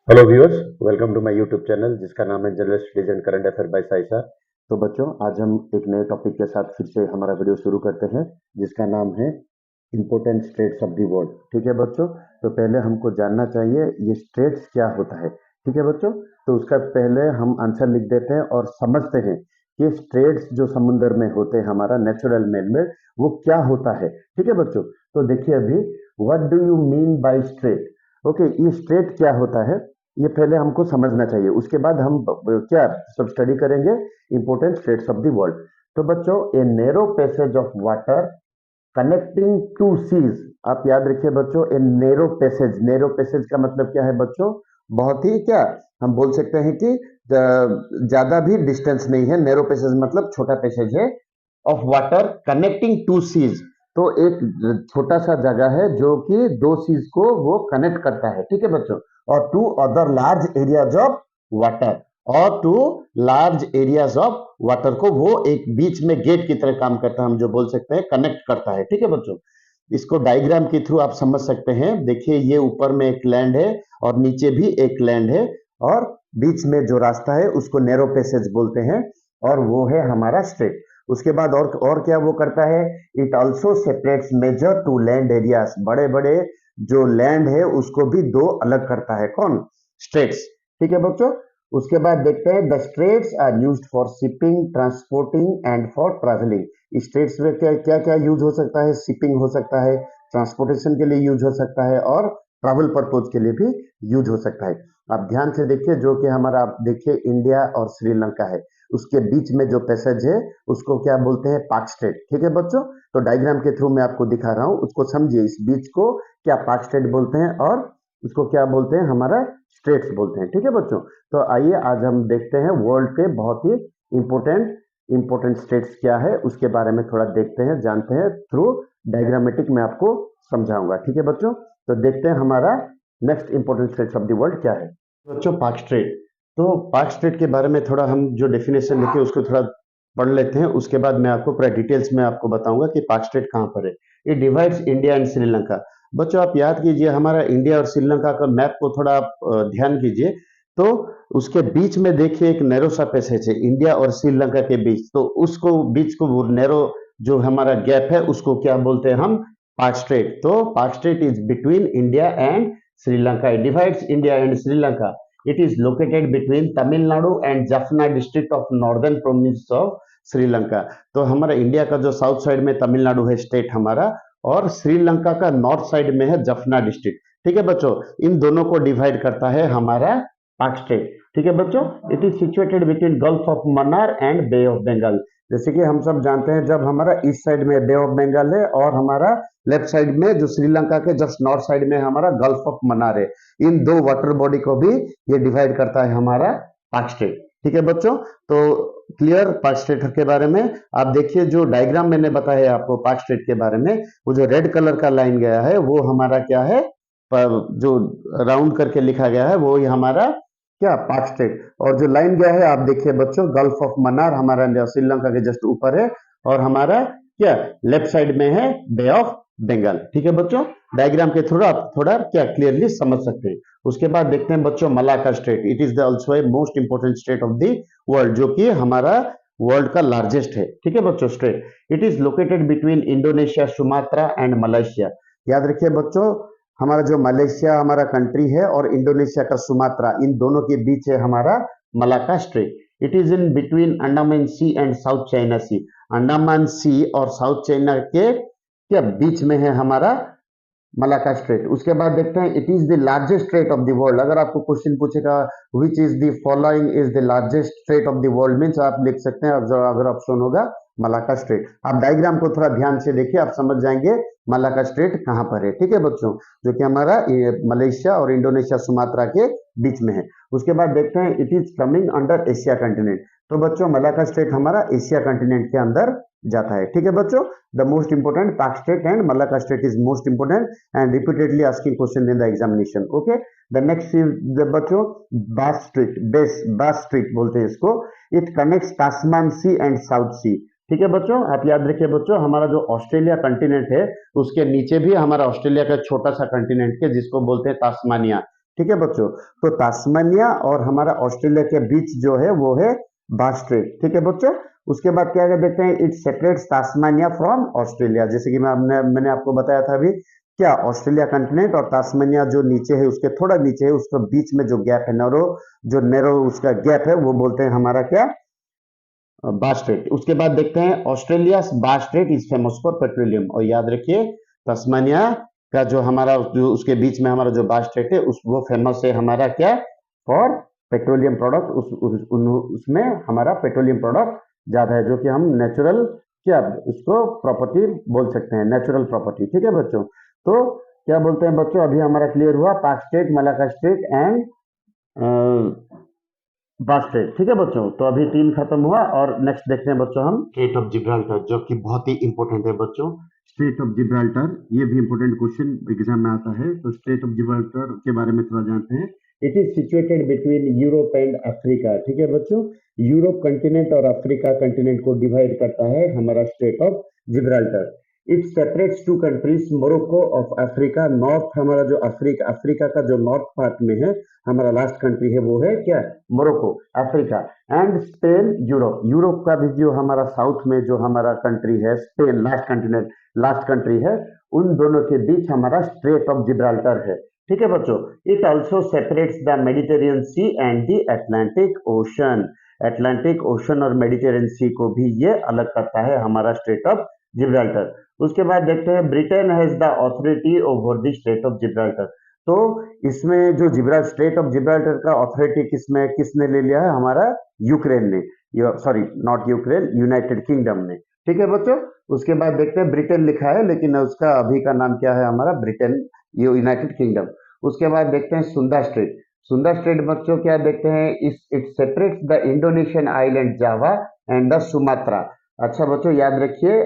Hello viewers, welcome to my YouTube channel जिसका नाम है general studies and current affair by साइसा। तो बच्चों, आज हम एक नए टॉपिक के साथ फिर से हमारा वीडियो शुरू करते हैं जिसका नाम है important straits of the world. ठीक है बच्चों, तो पहले हमको जानना चाहिए ये स्टेट्स क्या होता है। ठीक है बच्चों, तो उसका पहले हम आंसर लिख देते हैं और समझते हैं कि स्टेट्स जो समुद्र में होते हैं हमारा नेचुरल में वो क्या होता है। ठीक है बच्चों, तो देखिए अभी what do you mean by straight. Okay, ये स्ट्रेट क्या होता है ये पहले हमको समझना चाहिए, उसके बाद हम क्या सब स्टडी करेंगे important straits of the world. तो बच्चों, a narrow passage of water connecting two seas. आप याद रखिए बच्चों, a narrow passage, narrow passage का मतलब क्या है बच्चों, बहुत ही क्या हम बोल सकते हैं कि ज्यादा भी डिस्टेंस नहीं है। नैरो पैसेज मतलब छोटा पैसेज है of water connecting two seas. तो एक छोटा सा जगह है जो कि दो सीज को वो कनेक्ट करता है। ठीक है बच्चों, और two other large areas of water, और two large areas of water को वो एक बीच में गेट की तरह काम करता है, हम जो बोल सकते हैं कनेक्ट करता है। ठीक है बच्चों, इसको डायग्राम के थ्रू आप समझ सकते हैं। देखिए ये ऊपर में एक लैंड है और नीचे भी एक लैंड है, और बीच में जो रास्ता है उसको नैरो पैसेज बोलते हैं, और वो है हमारा स्ट्रेट। उसके बाद और क्या वो करता है, it also separates major two land areas. बड़े बड़े जो लैंड है उसको भी दो अलग करता है, कौन, स्ट्रेट्स। ठीक है बच्चों, उसके बाद देखते हैं the straits are used for shipping, transporting and for travelling. Straits में क्या क्या क्या यूज हो सकता है, शिपिंग हो सकता है, ट्रांसपोर्टेशन के लिए यूज हो सकता है, और ट्रैवल पर्पज के लिए भी यूज हो सकता है। आप ध्यान से देखिए, जो कि हमारा आप देखिए इंडिया और श्रीलंका है, उसके बीच में जो पैसेज है उसको क्या बोलते हैं, पाक स्ट्रेट। ठीक है बच्चों, तो डायग्राम के थ्रू मैं आपको दिखा रहा हूं, उसको समझिए। इस बीच को क्या पाक स्ट्रेट बोलते हैं और उसको क्या बोलते हैं, हमारा स्ट्रेट्स बोलते हैं। ठीक है बच्चों, तो आइए आज हम देखते हैं वर्ल्ड के बहुत ही इंपोर्टेंट स्टेट्स क्या है उसके बारे में थोड़ा देखते हैं, जानते हैं। थ्रू डायग्रामेटिक मैं आपको समझाऊंगा। ठीक है बच्चों, तो देखते हैं हमारा next important straits of the world क्या है। बच्चों, पाक स्ट्रेट। तो पाक स्ट्रेट के बारे में थोड़ा हम जो डेफिनेशन लिखे उसको थोड़ा पढ़ लेते हैं, उसके बाद मैं आपको पूरा डिटेल्स में आपको बताऊंगा कि पाक स्ट्रेट कहाँ पर है। It divides India and Sri Lanka. बच्चों आप याद कीजिए, हमारा इंडिया और श्रीलंका का मैप को थोड़ा आप ध्यान कीजिए। तो उसके बीच में देखिए एक नैरो सा पैसेज है इंडिया और श्रीलंका के बीच, तो उसको बीच को वो नैरो जो हमारा गैप है उसको क्या बोलते हैं हम, पाक स्ट्रेट। तो पाक straight is between India and Sri Lanka, it divides India and Sri Lanka. It is located between Tamil Nadu and Jaffna district of northern province of Sri Lanka. तो हमारा इंडिया का जो साउथ साइड में तमिलनाडु है स्टेट हमारा, और श्रीलंका का नॉर्थ साइड में है जफना डिस्ट्रिक्ट। ठीक है बच्चों, इन दोनों को डिवाइड करता है हमारा पाक स्ट्रेट। ठीक है बच्चों, it is situated between Gulf of Mannar and Bay of Bengal. जैसे कि हम सब जानते हैं, जब हमारा ईस्ट साइड में बे ऑफ बंगाल है और हमारा लेफ्ट साइड में जो श्रीलंका के जस्ट नॉर्थ साइड में हमारा गल्फ ऑफ मन्नार है, इन दो वाटर बॉडी को भी ये डिवाइड करता है हमारा पाक स्ट्रेट। ठीक है बच्चों, तो क्लियर पाक स्ट्रेट के बारे में। आप देखिए जो डायग्राम मैंने बताया है आपको पाक स्ट्रेट के बारे में, वो जो रेड कलर का लाइन गया है वो हमारा क्या है, जो राउंड करके लिखा गया है वो हमारा क्या, पाक स्ट्रेट। और जो लाइन गया है आप देखिए बच्चों, गल्फ ऑफ मन्नार हमारा श्रीलंका के जस्ट ऊपर है, और हमारा क्या लेफ्ट साइड में है बे ऑफ बंगाल। ठीक है बच्चों, डायग्राम के थ्रू आप थोड़ा क्या क्लियरली समझ सकते हैं। उसके बाद देखते हैं बच्चों Malacca Strait. It is the also a most important state of the world, जो कि हमारा वर्ल्ड का लार्जेस्ट है। ठीक है बच्चों, straight. It is located between Indonesia, Sumatra and Malaysia. याद रखिए बच्चों, हमारा जो मलेशिया हमारा कंट्री है और इंडोनेशिया का सुमात्रा, इन दोनों के बीच है हमारा Malacca Strait. It is in between Andaman Sea and South China Sea. Andaman Sea और साउथ चाइना के क्या बीच में है हमारा मलाक्का स्ट्रेट। उसके बाद देखते हैं it is the largest straight of the world. अगर आपको क्वेश्चन पूछेगा which is the following is the largest straight of the world, means आप लिख सकते हैं, अगर ऑप्शन होगा मलाक्का स्ट्रेट। आप डायग्राम को थोड़ा ध्यान से देखिए, आप समझ जाएंगे मलाक्का स्ट्रेट कहां पर है। ठीक है बच्चों, जो कि हमारा मलेशिया और इंडोनेशिया सुमात्रा के बीच में है। उसके बाद देखते हैं it is coming under Asia continent. तो बच्चों मलाक्का स्ट्रेट हमारा एशिया कंटिनेंट के अंदर जाता है। ठीक है बच्चों, the most important Palk Strait and Malacca Strait is most important and repeatedly asking question in the examination. Okay, the next is बच्चों बास स्ट्रेट, बास स्ट्रेट बोलते हैं इसको। It connects Tasman Sea and South Sea. ठीक है बच्चों, आप याद रखिए बच्चों, हमारा जो ऑस्ट्रेलिया कंटिनेंट है उसके नीचे भी हमारा ऑस्ट्रेलिया का छोटा सा कंटिनेंट है जिसको बोलते हैं तास्मानिया। ठीक है बच्चों। तो तास्मानिया और हमारा ऑस्ट्रेलिया के बीच जो है वो है बास स्ट्रेट, ठीक है बच्चों। उसके बाद क्या देखते हैं, it separates Tasmania from Australia. जैसे कि मैंने आपको बताया था अभी, क्या ऑस्ट्रेलिया कंटिनेंट और तास्मानिया जो नीचे है उसके थोड़ा नीचे है, उसके बीच में जो गैप है, नैरो उसका गैप है, वो बोलते हैं हमारा क्या, बास स्ट्रेट। उसके बाद देखते हैं ऑस्ट्रेलिया बास straight is famous for petroleum. और याद रखिए तस्मानिया का जो हमारा जो उसके बीच में हमारा जो बास स्ट्रेट है वो फेमस है हमारा क्या, फॉर पेट्रोलियम प्रोडक्ट। उसमें हमारा पेट्रोलियम प्रोडक्ट ज्यादा है, जो कि हम नेचुरल क्या उसको प्रॉपर्टी बोल सकते हैं, नेचुरल प्रॉपर्टी, ठीक है बच्चों। तो क्या बोलते हैं बच्चों, अभी हमारा क्लियर हुआ पाक स्ट्रेट, मलाका स्ट्रेट एंड बास स्ट्रेट, ठीक है बच्चों। तो अभी 3 खत्म हुआ और नेक्स्ट देखते हैं बच्चों हम स्ट्रेट ऑफ जिब्राल्टर, जो कि बहुत ही इंपॉर्टेंट है बच्चों। स्ट्रेट ऑफ जिब्राल्टर ये भी इंपॉर्टेंट क्वेश्चन एग्जाम में आता है, तो स्ट्रेट ऑफ जिब्राल्टर के बारे में थोड़ा जानते हैं। It is situated between Europe and Africa, ठीक है बच्चों। यूरोप कंटिनेंट और अफ्रीका कंटिनेंट को डिवाइड करता है हमारा Strait of Gibraltar. It separates two countries, Morocco of Africa, north हमारा जो अफ्रीका का जो नॉर्थ पार्ट में है हमारा लास्ट कंट्री है वो है क्या, Morocco, Africa. And Spain Europe, Europe का भी जो हमारा साउथ में जो हमारा कंट्री है Spain, last continent last country है, उन दोनों के बीच हमारा स्ट्रेट ऑफ जिब्राल्टर है, ठीक है बच्चों। It also separates the Mediterranean Sea and the Atlantic Ocean. Atlantic Ocean और मेडिटेरियन सी को भी ये अलग करता है हमारा स्ट्रेट ऑफ जिब्राल्टर। उसके बाद देखते हैं Britain has the authority over the straight of Gibraltar. तो इसमें जो स्ट्रेट ऑफ जिब्राल्टर का ऑथोरिटी किसने ले लिया है, हमारा यूक्रेन ने, sorry not Ukraine, United kingdom ने, ठीक है बच्चों। उसके बाद देखते हैं ब्रिटेन लिखा है लेकिन उसका अभी का नाम क्या है हमारा, ब्रिटेन, ये यूनाइटेड किंगडम। उसके बाद देखते हैं सुंदा स्ट्रेट। सुंदा स्ट्रेट बच्चों क्या देखते हैं, it separates the Indonesian island Java and the Sumatra. अच्छा बच्चों याद रखिए,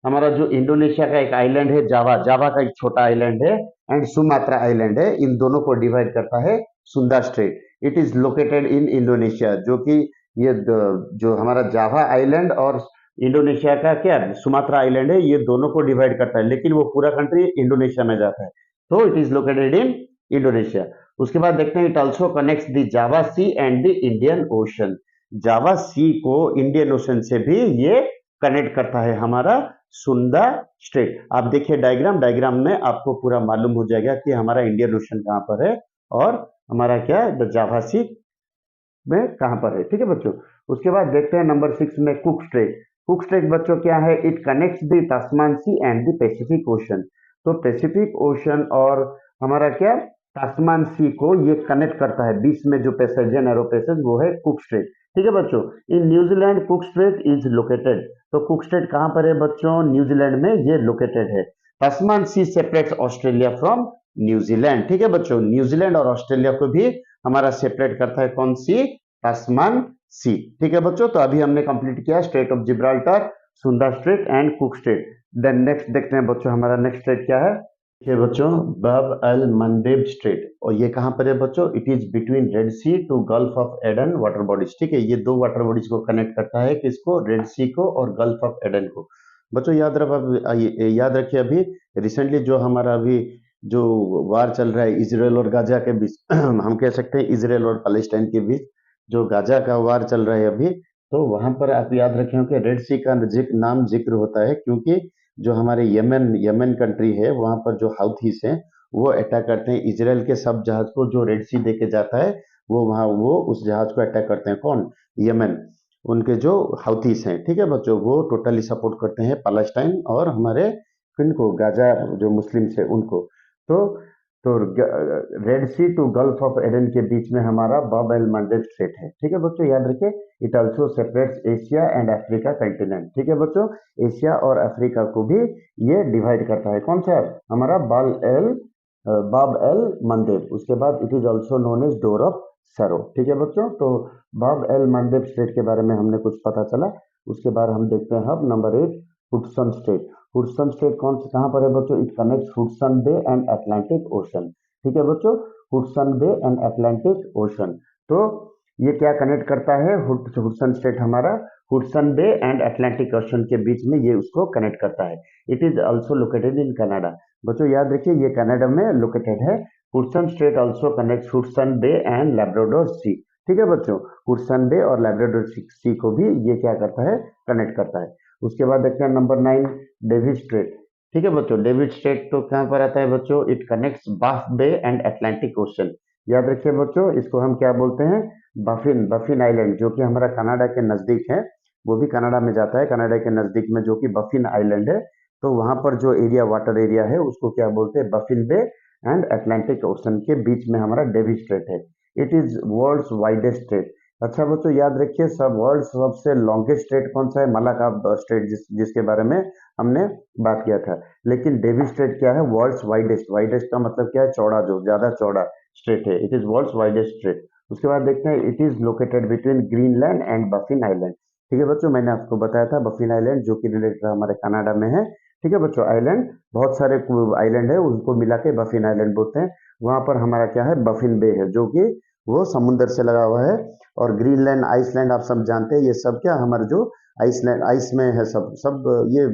हमारा जो इंडोनेशिया का एक आइलैंड है जावा, जावा का एक छोटा आइलैंड है, एंड सुमात्रा आइलैंड है, इन दोनों को डिवाइड करता है Sunda straight. It is located in Indonesia, जो कि ये जो हमारा जावा आइलैंड और इंडोनेशिया का क्या सुमात्रा आइलैंड है, ये दोनों को डिवाइड करता है, लेकिन वो पूरा कंट्री इंडोनेशिया में जाता है, तो it is located in Indonesia. उसके बाद देखते हैं it also connects the Java Sea and the Indian Ocean. Java Sea को इंडियन ओशन से भी ये कनेक्ट करता है हमारा सुंदा स्ट्रेट। आप देखिए डायग्राम में आपको पूरा मालूम हो जाएगा कि हमारा इंडियन ओशन कहां पर है और हमारा क्या द जावा सी में कहां पर है, ठीक है बच्चों। उसके बाद देखते हैं नंबर 6 में कुक स्ट्रेट। कुक स्ट्रेट बच्चों क्या है, it connects the Tasman Sea and the Pacific Ocean. तो पैसिफिक ओशन और हमारा क्या तास्मान सी को ये कनेक्ट करता है, बीच में जो पैसेज है नैरो पैसेज वो है कुक स्ट्रेट, ठीक है बच्चों। In New Zealand cook straight is located. तो कुक स्ट्रेट कहां पर है बच्चों, न्यूजीलैंड में ये लोकेटेड है। तास्मान सी सेपरेट्स ऑस्ट्रेलिया फ्रॉम न्यूजीलैंड, ठीक है बच्चों। न्यूजीलैंड और ऑस्ट्रेलिया को भी हमारा सेपरेट करता है कौन सी, तास्मान सी, ठीक है बच्चों। तो अभी हमने कंप्लीट किया Strait of Gibraltar, Sunda Strait and Cook Strait. Then next देखते हैं बच्चों हमारा नेक्स्ट स्ट्रेट क्या है, देखिए बच्चों बाब अल मंदेब स्ट्रेट, और ये कहां पर है बच्चों, it is between Red Sea to Gulf of Aden water bodies, ठीक है। ये दो वाटर बॉडीज को कनेक्ट करता है, किसको, रेड सी को और गल्फ ऑफ एडन को। बच्चों याद रखिए अभी रिसेंटली जो हमारा अभी जो वार चल रहा है इजराइल और गाजा के बीच हम कह सकते हैं इजराइल और पैलेस्टाइन के बीच जो गाजा का वार चल रहा है अभी, तो वहां पर आप याद रखें कि रेड सी का नाम जिक्र होता है, क्योंकि जो हमारे यमन कंट्री है वहां पर जो हाउथीस हैं वो अटैक करते हैं इजराइल के सब जहाज को जो रेड सी देके जाता है, वो उस जहाज को अटैक करते हैं, कौन, यमन, उनके जो हाउथीस हैं, ठीक है बच्चों। वो टोटली सपोर्ट करते हैं पैलेस्टाइन और हमारे किनको, गाजा जो मुस्लिम्स है उनको। तो Red Sea to Gulf of Aden के बीच में हमारा बाब एल मंडेब स्ट्रेट है, ठीक है बच्चों याद रखिए। It also separates Asia and Africa continent, ठीक है बच्चों। एशिया और अफ्रीका को भी ये डिवाइड करता है, कौन सा, हमारा बाब एल मंडेब। उसके बाद it is also known as door of sorrow, ठीक है बच्चों। तो बाब एल मंडेब स्ट्रेट के बारे में हमने कुछ पता चला। उसके बाद हम देखते हैं अब number 8 Hudson Strait. Hudson Strait कौन से कहां पर है बच्चों, it connects Hudson Bay and Atlantic Ocean, ठीक है बच्चों। Hudson Bay and Atlantic Ocean, तो ये क्या कनेक्ट करता है, हुडसन स्ट्रेट हमारा Hudson Bay and Atlantic Ocean के बीच में ये उसको कनेक्ट करता है। It is also located in Canada. बच्चों याद रखिए ये कनाडा में लोकेटेड है। Hudson Strait also connect Hudson Bay and Labrador Sea. ठीक है बच्चों, हुडसन बे और लैब्राडोर सी को भी ये क्या करता है, कनेक्ट करता है। उसके बाद देखते हैं नंबर 9 डेविड स्ट्रेट। ठीक है बच्चों, डेविड स्ट्रेट तो कहाँ पर आता है बच्चों, इट कनेक्ट्स बाफ बे एंड अटलांटिक ओशन। याद रखिए बच्चों, इसको हम क्या बोलते हैं, बफिन, बफिन आइलैंड, जो कि हमारा कनाडा के नजदीक है, वो भी कनाडा में जाता है, कनाडा के नजदीक में जो कि बफिन आइलैंड है। तो वहां पर जो एरिया, वाटर एरिया है, उसको क्या बोलते हैं, Baffin Bay and Atlantic Ocean के बीच में हमारा डेविड स्ट्रेट है। It is world's widest strait. अच्छा बच्चों याद रखिए, सब वर्ल्ड सबसे लॉन्गेस्ट स्ट्रेट कौन सा है, मलाकाब स्ट्रेट, जिसके बारे में हमने बात किया था। लेकिन डेविड स्ट्रेट क्या है, वर्ल्ड्स वाइडेस्ट, वाइडेस्ट का मतलब क्या है, चौड़ा, जो ज्यादा चौड़ा स्ट्रेट है। It is world's widest strait. उसके बाद देखते हैं, it is located between Greenland and Baffin Island. ठीक है बच्चों, मैंने आपको बताया था बफिन आइलैंड जो कि रिलेटेड हमारे कनाडा में है। ठीक है बच्चों, आइलैंड, बहुत सारे आइलैंड है, उनको मिला के बफिन आइलैंड बोलते हैं। वहां पर हमारा क्या है, बफिन बे है, जो कि वो समुद्र से लगा हुआ है। और ग्रीनलैंड, आइसलैंड आप सब जानते हैं, ये सब क्या हमारे जो आइसलैंड, आइस में है, सब सब ये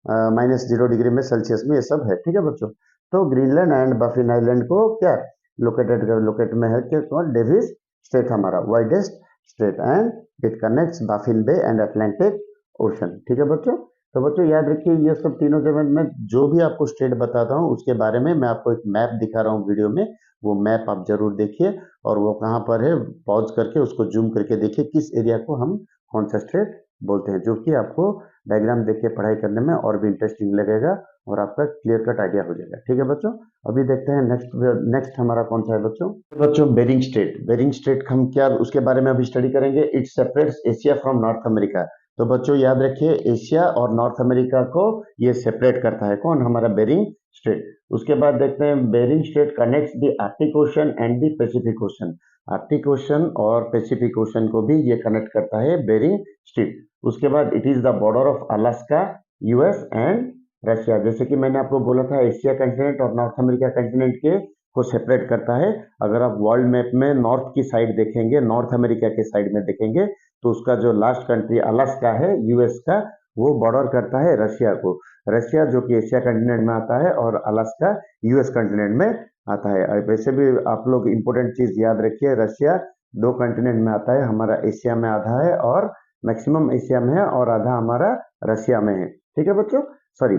-0 डिग्री में सेल्सियस में ये सब है। ठीक है बच्चों, तो ग्रीनलैंड एंड बफिन आइलैंड को क्या लोकेट में है कि डेविस स्ट्रेट हमारा widest strait and it connects Baffin Bay and Atlantic Ocean. ठीक है बच्चों, तो बच्चों याद रखिए, ये सब तीनों जगह में जो भी आपको स्टेट बताता हूँ उसके बारे में मैं आपको एक मैप दिखा रहा हूँ वीडियो में, वो मैप आप जरूर देखिए, और वो कहाँ पर है, पॉज करके उसको जूम करके देखिए किस एरिया को हम कौन सा स्टेट बोलते हैं, जो कि आपको डायग्राम देख के पढ़ाई करने में और भी इंटरेस्टिंग लगेगा और आपका क्लियर कट आइडिया हो जाएगा। ठीक है बच्चों, अभी देखते हैं नेक्स्ट, नेक्स्ट हमारा कौन सा है बच्चों। बच्चों बेरिंग स्ट्रेट, बेरिंग स्ट्रेट हम क्या उसके बारे में अभी स्टडी करेंगे। It separates Asia from north America. तो बच्चों याद रखिए, एशिया और नॉर्थ अमेरिका को ये सेपरेट करता है कौन, हमारा बेरिंग स्ट्रेट। उसके बाद देखते हैं, Bering Strait connects the Arctic Ocean and the Pacific Ocean. Arctic Ocean और पैसिफिक ओशन को भी ये कनेक्ट करता है बेरिंग स्ट्रेट। उसके बाद it is the border of Alaska, US and Russia. जैसे कि मैंने आपको बोला था, एशिया कंटिनेंट और नॉर्थ अमेरिका कंटिनेंट के को सेपरेट करता है। अगर आप वर्ल्ड मैप में नॉर्थ की साइड देखेंगे, नॉर्थ अमेरिका के साइड में देखेंगे, तो उसका जो लास्ट कंट्री अलास्का है यूएस का, वो बॉर्डर करता है रशिया को। रशिया जो कि एशिया कंटिनेंट में आता है और अलास्का यूएस कंटिनेंट में आता है। वैसे भी आप लोग इंपॉर्टेंट चीज याद रखिए, रशिया 2 कंटिनेंट में आता है, हमारा एशिया में आधा है और मैक्सिमम एशिया में है और आधा हमारा रशिया में है। ठीक है बच्चों, सॉरी,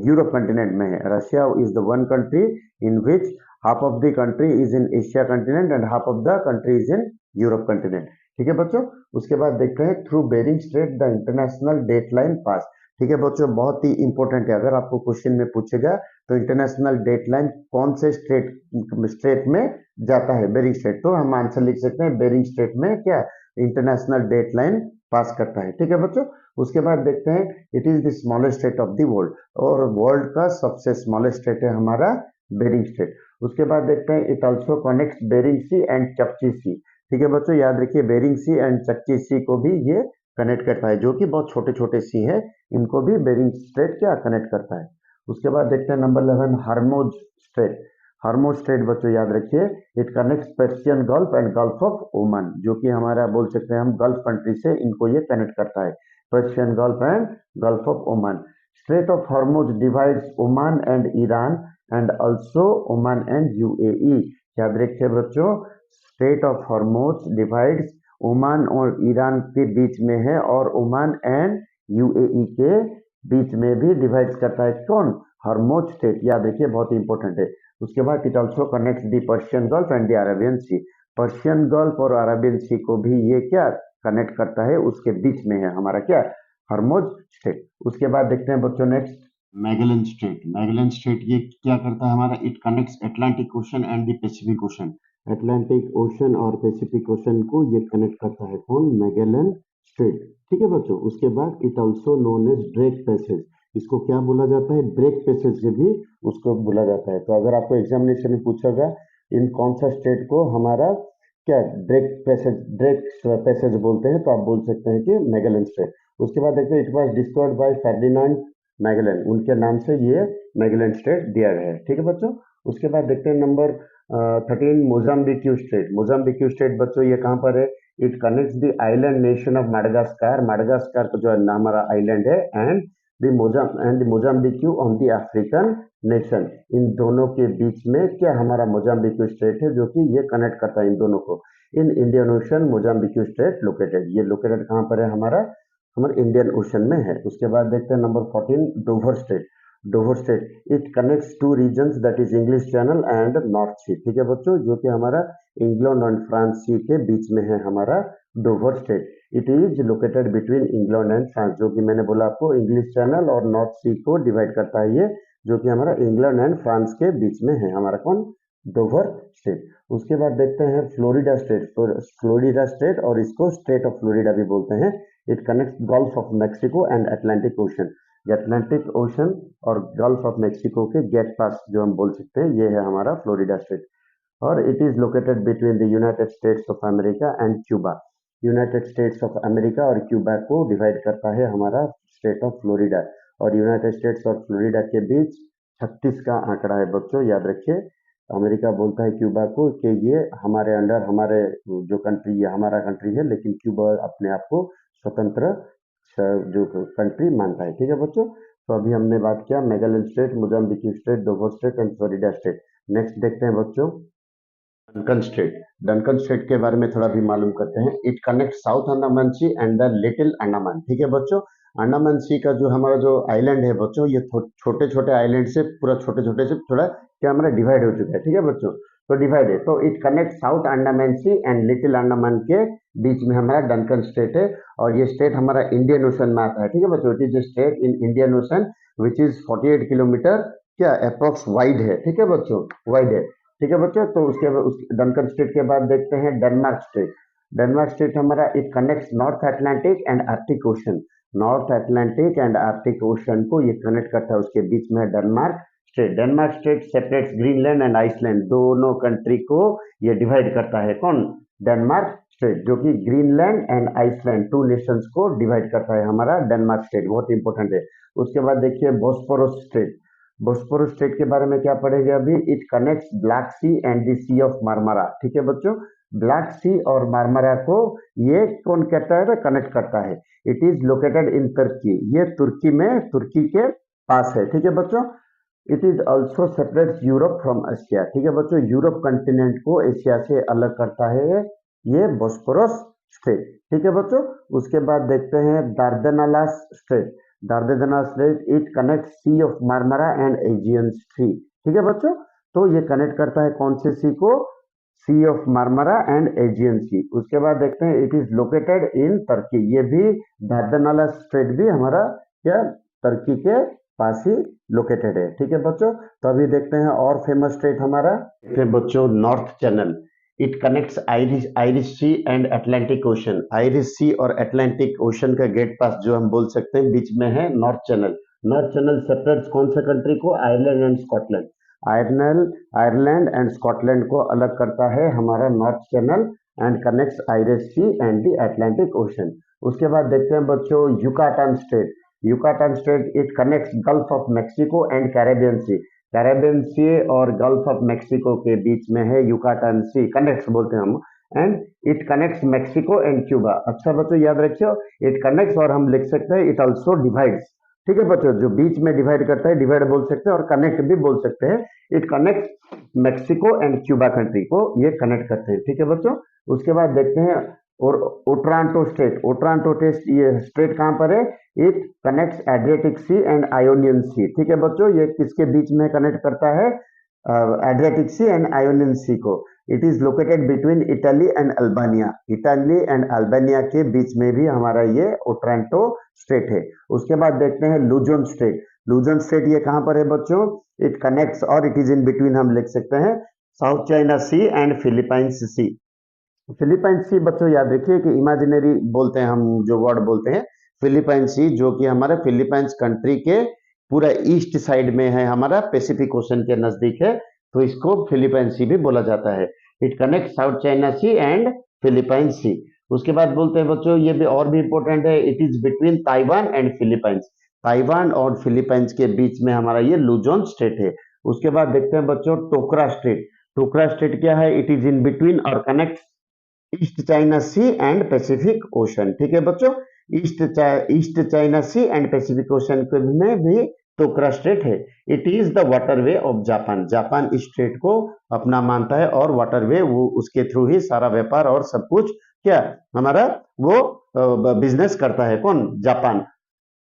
यूरोप कंटिनेंट में है। Russia is the one country in which half of the country is in Asia continent and half of the country is in Europe continent. ठीक है बच्चों, उसके बाद देखते हैं, through Bering Strait the International Date Line pass. ठीक है बच्चों, बहुत ही इंपॉर्टेंट है, अगर आपको क्वेश्चन में पूछेगा तो इंटरनेशनल डेट लाइन कौन से स्ट्रेट में जाता है, बेरिंग स्ट्रेट, तो हम आंसर लिख सकते हैं बेरिंग स्ट्रेट में क्या इंटरनेशनल डेट लाइन पास करता है। ठीक है बच्चों, उसके बाद देखते हैं, it is the smallest state of the world, और वर्ल्ड का सबसे स्मॉलेस्ट स्टेट है हमारा बेरिंग स्टेट। उसके बाद देखते हैं, it also connects Bering Sea and Chukchi Sea. ठीक है बच्चों, याद रखिए बेरिंग सी एंड चकची सी को भी ये कनेक्ट करता है, जो कि बहुत छोटे छोटे सी है, इनको भी बेरिंग स्ट्रेट क्या कनेक्ट करता है। उसके बाद देखते हैं नंबर 11 हर्मोज स्ट्रेट। हर्मोज स्ट्रेट बच्चों याद रखिए, it connects Persian Gulf and Gulf of Oman, जो कि हमारा बोल सकते हैं हम गल्फ कंट्री से इनको ये कनेक्ट करता है, Persian Gulf and Gulf of Oman. Strait of Hormuz divides Oman and Iran and also Oman and UAE. याद रखिए बच्चों, Strait of Hormuz divides Oman और ईरान के बीच में है, और ओमान एंड यूएई के बीच में भी डिवाइड करता है कौन, हॉर्मोज स्ट्रेट। याद रखिए, बहुत ही इंपॉर्टेंट है। उसके बाद it also connects the Persian Gulf and the Arabian Sea. Persian Gulf और अरेबियन सी को भी ये क्या कनेक्ट करता है, उसके बीच में है हमारा क्या हॉर्मोज स्ट्रेट। उसके बाद देखते हैं बच्चों next Magellan straight. Magellan straight ये क्या करता है हमारा, it connects Atlantic ocean and the Pacific ocean. Atlantic Ocean और पैसिफिक ओशन को ये कनेक्ट करता है कौन, मैगेलन स्ट्रेट। ठीक है बच्चों, उसके बाद it also known as Drake Passage. इसको क्या बोला जाता है, ड्रेक पैसेज से भी उसको बोला जाता है। तो अगर आपको एग्जामिनेशन में पूछेगा इन कौन सा स्टेट को हमारा क्या ड्रेक पैसेज बोलते हैं, तो आप बोल सकते हैं कि मैगेलन स्ट्रेट। उसके बाद देखते हैं, it was discovered by Ferdinand Magellan, उनके नाम से ये मैगेलन स्ट्रेट दिया गया है। ठीक है बच्चों, उसके बाद देखते हैं number 13 Mozambique Strait. Mozambique Strait बच्चों ये कहाँ पर है, it connects the island nation of Madagascar. Madagascar का जो हमारा आइलैंड है and the Mozambique on the African nation. इन दोनों के बीच में क्या हमारा मोजाम्बिक स्टेट है जो कि ये कनेक्ट करता है इन दोनों को। In Indian ocean Mozambique state located, ये लोकेटेड कहाँ पर है हमारा, हमारे इंडियन ओशन में है। उसके बाद देखते हैं number 14 Dover state. Dover state it connects two regions that is English Channel and North Sea. ठीक है बच्चों, जो कि हमारा इंग्लैंड और फ्रांस सी के बीच में है हमारा Dover state. It is located between England and France, जो कि मैंने बोला आपको इंग्लिश चैनल और नॉर्थ सी को डिवाइड करता है ये, जो कि हमारा इंग्लैंड एंड फ्रांस के बीच में है हमारा कौन, डोवर स्टेट। उसके बाद देखते हैं फ्लोरिडा स्टेट। फ्लोरिडा स्टेट, और इसको स्टेट ऑफ फ्लोरिडा भी बोलते हैं। It connects gulf of Mexico and Atlantic Ocean. Atlantic Ocean और गल्फ ऑफ मैक्सिको के गेट पास जो हम बोल सकते हैं, ये है हमारा फ्लोरिडा स्टेट। और it is located between the United states of America and Cuba. United states of America और क्यूबा को डिवाइड करता है हमारा स्टेट ऑफ फ्लोरिडा। और यूनाइटेड स्टेट्स और फ्लोरिडा के बीच 36 का आंकड़ा है बच्चों, याद रखिए। अमेरिका बोलता है क्यूबा को कि ये हमारे अंडर, हमारे जो कंट्री, ये हमारा कंट्री है, लेकिन क्यूबा अपने आप को स्वतंत्र जो कंट्री मानता है। ठीक है बच्चों, तो अभी हमने बात किया Magellan state, Mozambique state, Dover state and Florida state. Next देखते हैं बच्चों डंकन स्टेट। डंकन स्टेट के बारे में थोड़ा भी मालूम करते हैं। It connect South Andaman Sea and the Little Andaman. ठीक है बच्चों, अंडमान सी का जो हमारा जो आइलैंड है बच्चों, ये छोटे छोटे आइलैंड से पूरा छोटे छोटे से थोड़ा क्या हमारा डिवाइड हो चुका है। ठीक है बच्चों, तो डिवाइड है, तो it connect South Andaman Sea and Little Andaman के बीच में हमारा डंकन स्टेट है। और ये स्टेट हमारा इंडियन ओशन में आता है। ठीक है बच्चों, it is A state in Indian ocean which is 48 kilometre क्या अप्रोक्स वाइड है। ठीक है बच्चों, वाइड है। ठीक है बच्चों, तो उसके डंकन स्टेट के बाद देखते हैं डेनमार्क स्टेट। डेनमार्क स्टेट हमारा it connects North Atlantic and Arctic Ocean. North Atlantic and Arctic Ocean को ये कनेक्ट करता है, उसके बीच में Denmark Strait. Denmark Strait separates Greenland and Iceland, दोनों कंट्री को ये डिवाइड करता है कौन, डेनमार्क स्टेट, जो कि ग्रीनलैंड एंड आइसलैंड 2 नेशंस को डिवाइड करता है हमारा डेनमार्क स्टेट, बहुत इंपॉर्टेंट है। उसके बाद देखिए बोस्फोरस स्टेट। बोस्फोरस स्टेट के बारे में क्या पढ़ेंगे अभी। It connects Black Sea and the Sea of Marmara. ठीक है बच्चों, ब्लैक सी और मार्मारा को ये कौन कहता है, कनेक्ट करता है। इट इज लोकेटेड इन तुर्की, ये तुर्की में, तुर्की के पास है। ठीक है बच्चों, it is also separates Europe from Asia. ठीक है बच्चों, यूरोप कंटिनेंट को एशिया से अलग करता है ये बोस्फोरस स्टेट। ठीक है बच्चों, उसके बाद देखते हैं Dardanelles state. Dardanelles state it connect Sea of Marmara and Aegean Sea. ठीक है बच्चों, तो ये कनेक्ट करता है कौन से सी को, सी ऑफ मार्मारा एंड एजियन सी। उसके बाद देखते हैं इट इज लोकेटेड इन तुर्की, ये भी दार्दानालास स्टेट भी हमारा क्या तुर्की के पास ही लोकेटेड है। ठीक है बच्चों, तो अभी देखते हैं और फेमस स्टेट हमारा, बच्चों North Channel. It connects Irish Sea and Atlantic Ocean. Irish Sea और अटलांटिक ओशन का गेट पास जो हम बोल सकते हैं, बीच में है North Channel. North Channel separates कौन सा कंट्री को, Ireland and Scotland. Ireland and Scotland को अलग करता है हमारा North Channel and connects Irish Sea and the Atlantic Ocean. उसके बाद देखते हैं बच्चों Yucatan state. Yucatan state it connects gulf of Mexico and Caribbean Sea. Caribbean Sea और गल्फ ऑफ मैक्सिको के बीच में है युकाटान सी, कनेक्ट्स बोलते हैं हम। And it connects Mexico and Cuba. अच्छा बच्चों याद रखियो, इट कनेक्ट्स, और हम लिख सकते हैं इट ऑल्सो डिवाइड्स। ठीक है बच्चों, जो बीच में डिवाइड करता है, डिवाइड बोल सकते हैं और कनेक्ट भी बोल सकते हैं। It connects Mexico and Cuba country को ये कनेक्ट करते हैं। ठीक है बच्चों, उसके बाद देखते हैं और ओट्रांटो स्टेट। ओट्रांटो टेस्ट, ये स्टेट कहाँ पर है, it connects Adriatic Sea and Ionian Sea. ठीक है बच्चों, ये किसके बीच में कनेक्ट करता है, एड्रियाटिक सी एंड आयोनियन सी को। It is located between Italy and Albania. Italy and Albania के बीच में भी हमारा ये ओट्रांटो स्टेट है। उसके बाद देखते हैं लुजोन स्टेट। लुजोन स्टेट ये कहाँ पर है बच्चों, इट कनेक्ट्स, और इट इज इन बिटवीन, हम लिख सकते हैं South China Sea and Philippines Sea. Philippines Sea बच्चों याद रखिए कि इमेजिनरी बोलते हैं हम, जो वर्ड बोलते हैं फिलीपाइंस सी, जो कि हमारे फिलीपाइंस कंट्री के पूरा ईस्ट साइड में है, हमारा पैसिफिक ओशन के नजदीक है, तो इसको फिलीपाइंस सी भी बोला जाता है। It connect South China Sea and Philippines Sea. उसके बाद बोलते हैं बच्चों, ये भी और भी इंपॉर्टेंट है, it is between Taiwan and Philippines. Taiwan और फिलीपाइंस के बीच में हमारा ये लुजोन स्टेट है। उसके बाद देखते हैं बच्चों टोकरा स्टेट। टोकरा स्टेट क्या है, इट इज इन बिटवीन और connect East China Sea and Pacific Ocean. ठीक है बच्चों, East China Sea and Pacific Ocean में भी टोकरा स्ट्रेट है। It is the waterway of Japan. Japan इस स्ट्रेट को अपना मानता है और वाटरवे वो उसके थ्रू ही सारा व्यापार और सब कुछ क्या हमारा वो बिजनेस करता है। कौन? जापान।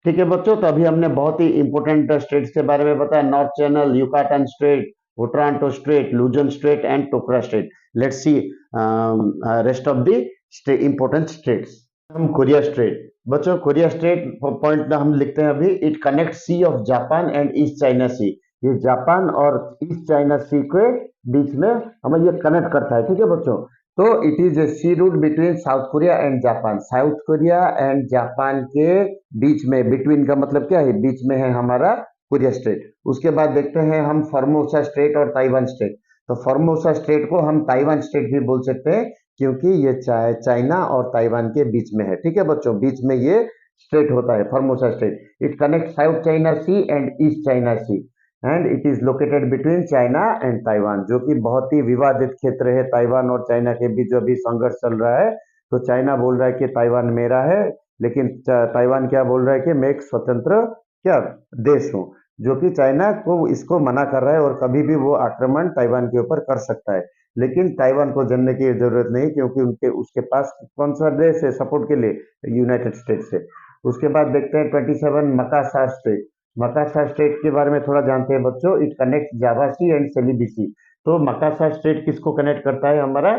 ठीक है बच्चों, तो अभी हमने बहुत ही इंपॉर्टेंट स्टेट्स के बारे में बताया। North Channel, Yucatan Strait, Otranto Strait, Luzon Strait and Tokara Strait. Let's see rest of the important states. हम कोरिया स्ट्रेट। बच्चों कोरिया स्ट्रेट पॉइंट हम लिखते हैं अभी। It connect Sea of Japan and East China Sea. ये Japan और east China सी के बीच में हमें ये कनेक्ट करता है। ठीक है बच्चों, तो it is a sea route between South Korea and Japan. South Korea and Japan के बीच में, बिटवीन का मतलब क्या है? बीच में है हमारा कोरिया स्ट्रेट। उसके बाद देखते हैं हम फॉर्मोसा स्ट्रेट और ताइवान स्ट्रेट। तो फॉर्मोसा स्ट्रेट को हम ताइवान स्ट्रेट भी बोल सकते हैं क्योंकि ये चाइना और ताइवान के बीच में है। ठीक है बच्चों, बीच में ये स्ट्रेट होता है Formosa Strait. It connect South China Sea and East China Sea and it is located between China and Taiwan, जो कि बहुत ही विवादित क्षेत्र है। ताइवान और चाइना के बीच जो भी संघर्ष चल रहा है, तो चाइना बोल रहा है कि ताइवान मेरा है, लेकिन ताइवान क्या बोल रहा है कि मैं एक स्वतंत्र क्या देश हूँ, जो कि चाइना को इसको मना कर रहा है और कभी भी वो आक्रमण ताइवान के ऊपर कर सकता है। लेकिन ताइवान को जानने की जरूरत नहीं क्योंकि उनके उसके पास कौन सा देश है सपोर्ट के लिए? यूनाइटेड स्टेट्स है। उसके बाद देखते हैं 27 मकासार स्ट्रेट। मकासार स्ट्रेट के बारे में थोड़ा जानते हैं बच्चों। It connect Java Sea and Celebes Sea. तो मकासार स्ट्रेट किसको कनेक्ट करता है? हमारा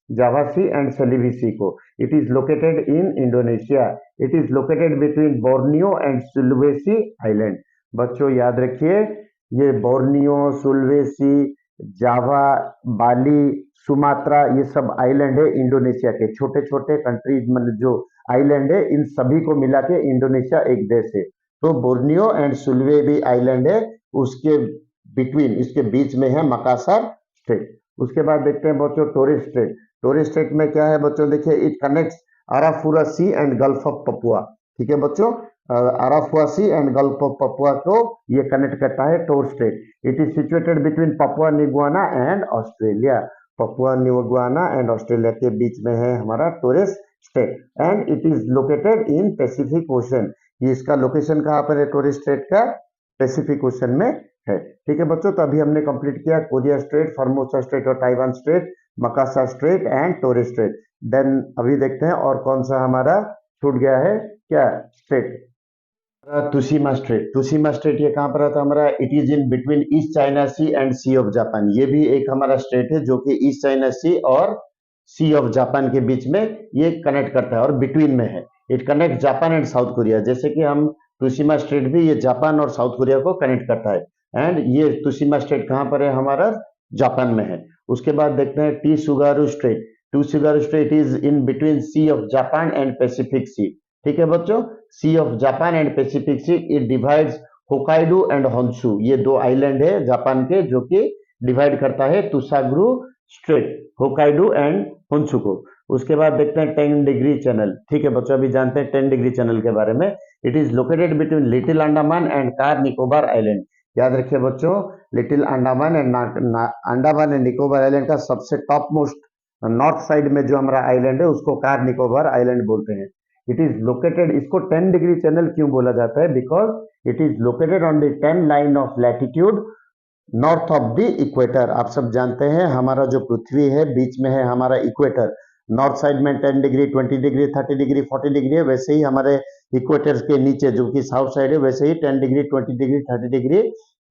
जावा सी एंड सेलिबीसी को। It is located in Indonesia. It is located between Borneo and Sulawesi island. बच्चों याद रखिए, ये बोर्नियो, सुलवेसी, जावा, बाली, सुमात्रा, ये सब आइलैंड है इंडोनेशिया के। छोटे छोटे कंट्रीज मतलब जो आइलैंड है, इन सभी को मिला के इंडोनेशिया एक देश है। तो बोर्नियो एंड सुलवे भी आइलैंड है, उसके बिटवीन, इसके बीच में है मकासार स्ट्रेट। उसके बाद देखते हैं बच्चों टोरेस स्ट्रेट। टोरेस स्ट्रेट में क्या है बच्चों? देखिए, it connects Arafura Sea and Gulf of Papua. ठीक है बच्चों, Arafura Sea and Gulf of Papua को ये कनेक्ट करता है Torres Strait. It is situated between Papua New Guinea and Australia. Papua New Guinea and Australia के बीच में है हमारा Torres Strait and it is located in Pacific Ocean. ये इसका लोकेशन कहाँ पर है? टोरेस स्ट्रेट का पैसिफिक ओशन में है। ठीक है बच्चों, तो अभी हमने कंप्लीट किया कोरिया स्ट्रेट, फॉर्मोसा स्ट्रेट और Taiwan Strait, Makassar Strait and Torres Strait. Then अभी देखते हैं और कौन सा हमारा छूट गया है क्या strait? Tsushima Strait. Tsushima Strait ये कहाँ पर आता है हमारा? It is in between East China Sea and Sea of Japan. ये भी एक हमारा स्ट्रेट है जो कि ईस्ट चाइना सी और सी ऑफ जापान के बीच में ये कनेक्ट करता है और बिटवीन में है। It connect Japan and south Korea. जैसे कि हम तुशिमा स्ट्रेट भी ये जापान और साउथ कोरिया को कनेक्ट करता है एंड ये तुशिमा स्ट्रेट कहाँ पर है हमारा? जापान में है। उसके बाद देखते हैं Tsugaru Strait. Tsugaru Strait is in between Sea of Japan and Pacific Sea. ठीक है बच्चों, Sea of Japan and Pacific Sea. It divides Hokkaido and Honshu. ये दो आइलैंड है जापान के जो कि डिवाइड करता है तुसागुरु स्ट्रेट, होकाइडो एंड होन्शु को। उसके बाद देखते हैं 10 डिग्री चैनल। ठीक है बच्चों, अभी जानते हैं 10 डिग्री चैनल के बारे में। It is located between little Andaman and car Nicobar island. याद रखिए बच्चों, little Andaman and Nicobar island का सबसे टॉप मोस्ट नॉर्थ साइड में जो हमारा आइलैंड है उसको कार निकोबार आइलैंड बोलते हैं। इट इज लोकेटेड, इसको 10 डिग्री चैनल क्यों बोला जाता है? Because it is located on the 10 line of latitude north of the equator. आप सब जानते हैं हमारा जो पृथ्वी है बीच में है हमारा इक्वेटर। नॉर्थ साइड में 10 डिग्री, 20 डिग्री, 30 डिग्री, 40 डिग्री है। वैसे ही हमारे इक्वेटर के नीचे जो कि साउथ साइड है, वैसे ही 10 डिग्री, 20 डिग्री, 30 डिग्री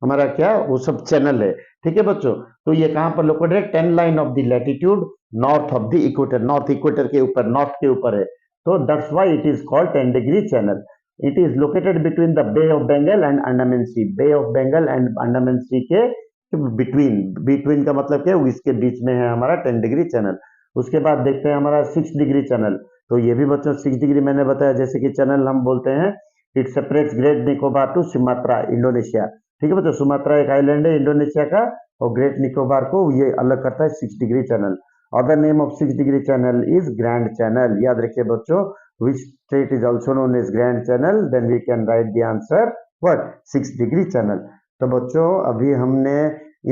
हमारा क्या वो सब चैनल है। ठीक है बच्चों, तो ये कहाँ पर लोकेटेड है? 10 line of the latitude north of the equator. North equator के ऊपर, नॉर्थ के ऊपर है, तो that's why it is called 10 degree channel. It is located between the Bay of Bengal and Andaman Sea. Bay of Bengal and Andaman Sea के between, between का मतलब क्या है? इसके बीच में है हमारा 10 डिग्री चैनल। उसके बाद देखते हैं हमारा 6 डिग्री चैनल। तो ये भी बच्चों 6 डिग्री मैंने बताया, जैसे कि चैनल हम बोलते हैं it separates Great Nicobar to Sumatra Indonesia. ठीक है बच्चों, सुमात्रा एक आइलैंड है इंडोनेशिया का और ग्रेट निकोबार को ये अलग करता है 6 degree channel. Other name of 6 degree channel is Grand Channel. याद रखिए बच्चों, which strait is also known as Grand Channel? Then we can write the answer what? 6 degree channel. तो बच्चों अभी हमने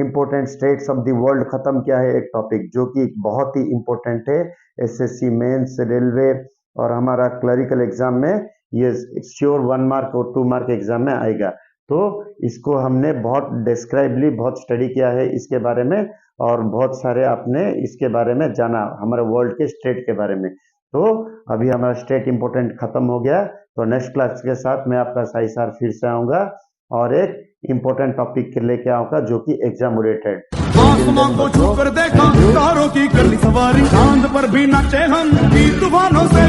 important straits of the world खत्म किया है, एक टॉपिक जो कि बहुत ही इंपॉर्टेंट है एसएससी मेंस, रेलवे और हमारा क्लरिकल एग्जाम में ये श्योर 1 मार्क और 2 मार्क एग्जाम में आएगा। तो इसको हमने बहुत डिस्क्राइबली बहुत स्टडी किया है इसके बारे में, और बहुत सारे आपने इसके बारे में जाना हमारे वर्ल्ड के स्टेट के बारे में। तो अभी हमारा स्टेट इंपोर्टेंट खत्म हो गया, तो नेक्स्ट क्लास के साथ मैं आपका साई सर फिर से आऊंगा और एक इंपॉर्टेंट टॉपिक लेके आऊंगा जो कि एग्जाम ओरिएंटेड। आसमां को छू कर देखा तारों की करनी सवारी, चांद पर भी नाचे हम, तीर तूफानों से